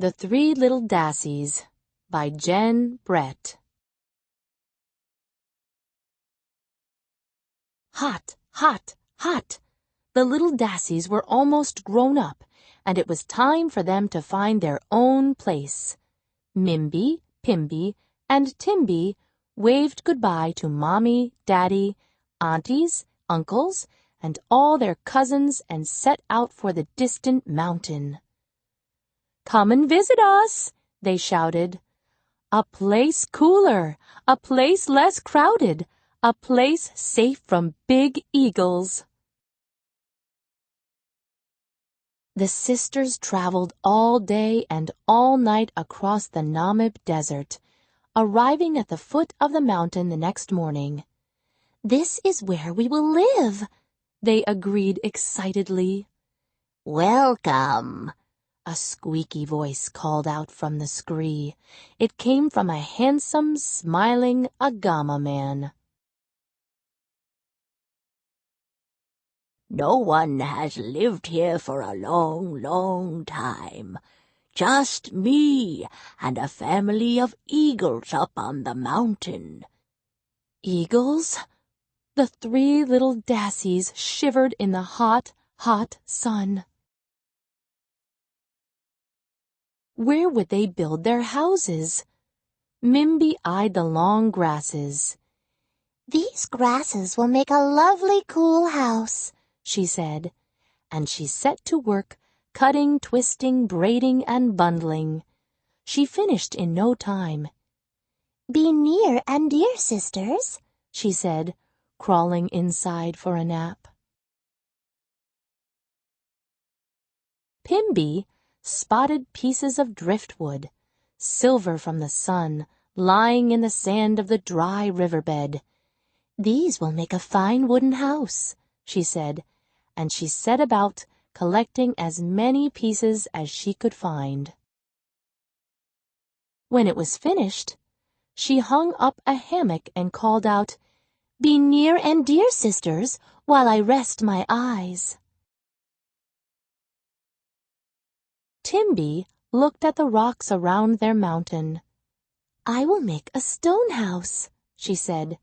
The Three Little Dassies by Jen Brett. Hot, hot, hot! The little Dassies were almost grown up, and it was time for them to find their own place. Mimby, Pimby, and Timby waved goodbye to Mommy, Daddy, aunties, uncles, and all their cousins and set out for the distant mountain. "Come and visit us," they shouted. "A place cooler, a place less crowded, a place safe from big eagles." The sisters traveled all day and all night across the Namib Desert, arriving at the foot of the mountain the next morning. "This is where we will live," they agreed excitedly. "Welcome," a squeaky voice called out from the scree. It came from a handsome, smiling Agama man. "No one has lived here for a long, long time. Just me and a family of eagles up on the mountain." Eagles? The three little Dassies shivered in the hot, hot sun. Where would they build their houses? Mimby eyed the long grasses. "These grasses will make a lovely cool house," she said, and she set to work, cutting, twisting, braiding, and bundling. She finished in no time. "Be near and dear, sisters," she said, crawling inside for a nap. Pimby spotted pieces of driftwood, silver from the sun, lying in the sand of the dry riverbed. "These will make a fine wooden house," she said, and she set about collecting as many pieces as she could find. When it was finished, she hung up a hammock and called out, "Be near and dear, sisters, while I rest my eyes." Timby looked at the rocks around their mountain. "I will make a stone house," she said,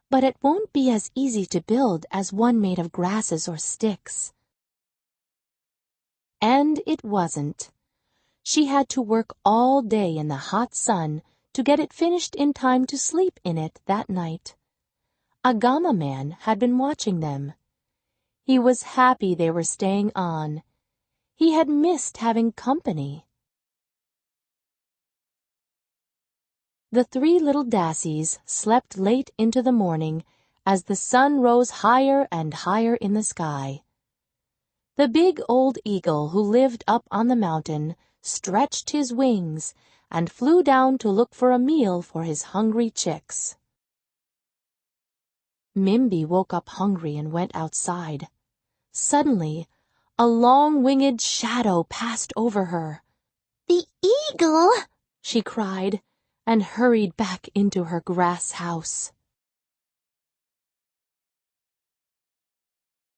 "but it won't be as easy to build as one made of grasses or sticks." And it wasn't. She had to work all day in the hot sun to get it finished in time to sleep in it that night. Agama man had been watching them. He was happy they were staying on. He had missed having company. The three little Dassies slept late into the morning as the sun rose higher and higher in the sky. The big old eagle who lived up on the mountain stretched his wings and flew down to look for a meal for his hungry chicks. Mimby woke up hungry and went outside. Suddenly, a long-winged shadow passed over her. "The eagle!" she cried, and hurried back into her grass house.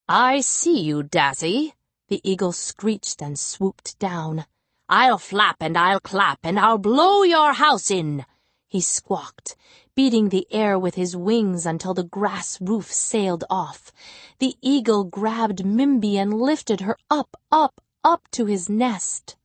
"I see you, Dassie," the eagle screeched and swooped down. "I'll flap and I'll clap and I'll blow your house in," he squawked, beating the air with his wings until the grass roof sailed off. The eagle grabbed Mimby and lifted her up, up, up to his nest.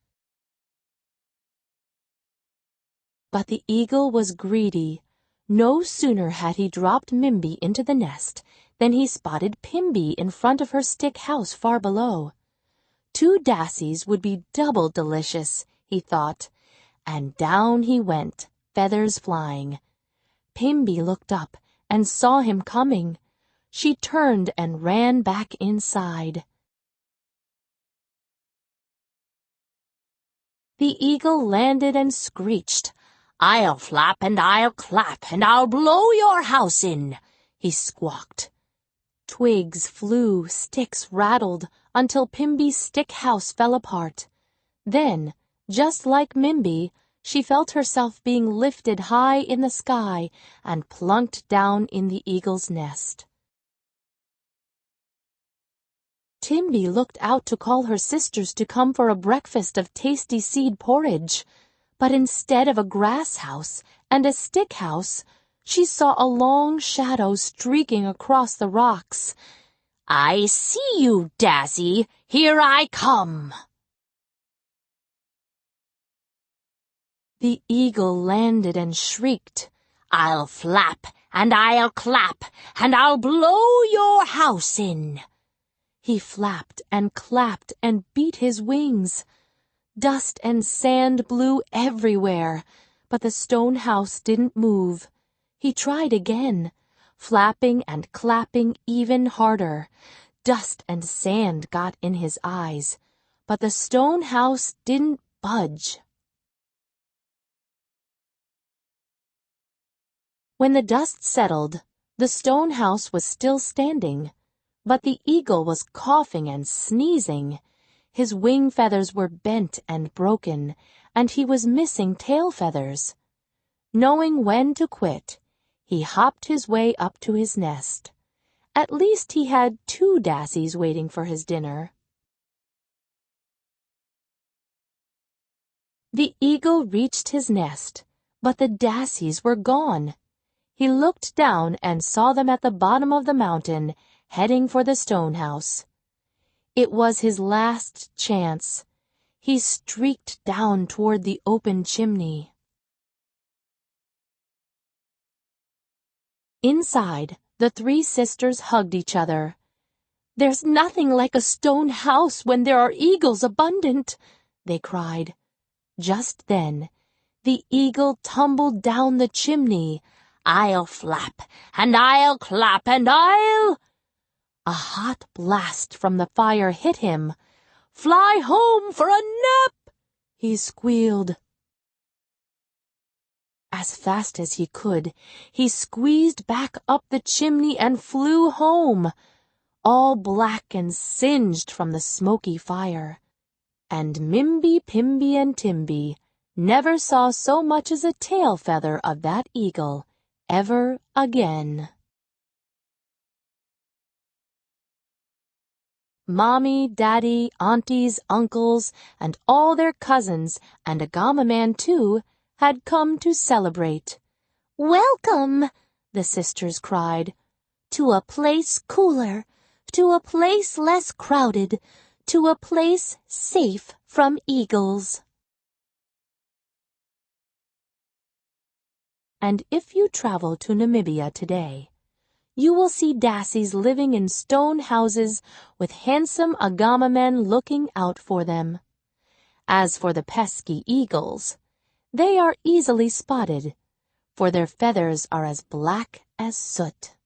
But the eagle was greedy. No sooner had he dropped Mimby into the nest than he spotted Pimby in front of her stick house far below. 2 Dassies would be double delicious, he thought, and down he went, feathers flying. Pimby looked up and saw him coming. She turned and ran back inside. The eagle landed and screeched. "I'll flap and I'll clap and I'll blow your house in," he squawked. Twigs flew, sticks rattled, until Pimby's stick house fell apart. Then, just like Mimby, she felt herself being lifted high in the sky and plunked down in the eagle's nest. Timby looked out to call her sisters to come for a breakfast of tasty seed porridge, but instead of a grass house and a stick house, she saw a long shadow streaking across the rocks. "I see you, Dassie. Here I come." The eagle landed and shrieked, "I'll flap, and I'll clap, and I'll blow your house in." He flapped and clapped and beat his wings. Dust and sand blew everywhere, but the stone house didn't move. He tried again, flapping and clapping even harder. Dust and sand got in his eyes, but the stone house didn't budge. When the dust settled, the stone house was still standing, but the eagle was coughing and sneezing. His wing feathers were bent and broken, and he was missing tail feathers. Knowing when to quit, he hopped his way up to his nest. At least he had 2 Dassies waiting for his dinner. The eagle reached his nest, but the Dassies were gone. He looked down and saw them at the bottom of the mountain, heading for the stone house. It was his last chance. He streaked down toward the open chimney. Inside, the 3 sisters hugged each other. "There's nothing like a stone house when there are eagles abundant," they cried. Just then, the eagle tumbled down the chimney. "I'll flap, and I'll clap, and I'll—" A hot blast from the fire hit him. "Fly home for a nap," he squealed. As fast as he could, he squeezed back up the chimney and flew home, all black and singed from the smoky fire. And Mimby, Pimby, and Timby never saw so much as a tail feather of that eagle ever again. Mommy, Daddy, aunties, uncles, and all their cousins, and Agama Man too, had come to celebrate. Welcome, the sisters cried, to a place cooler, to a place less crowded, to a place safe from eagles. And if you travel to Namibia today, you will see Dassies living in stone houses with handsome Agama men looking out for them. As for the pesky eagles, they are easily spotted, for their feathers are as black as soot.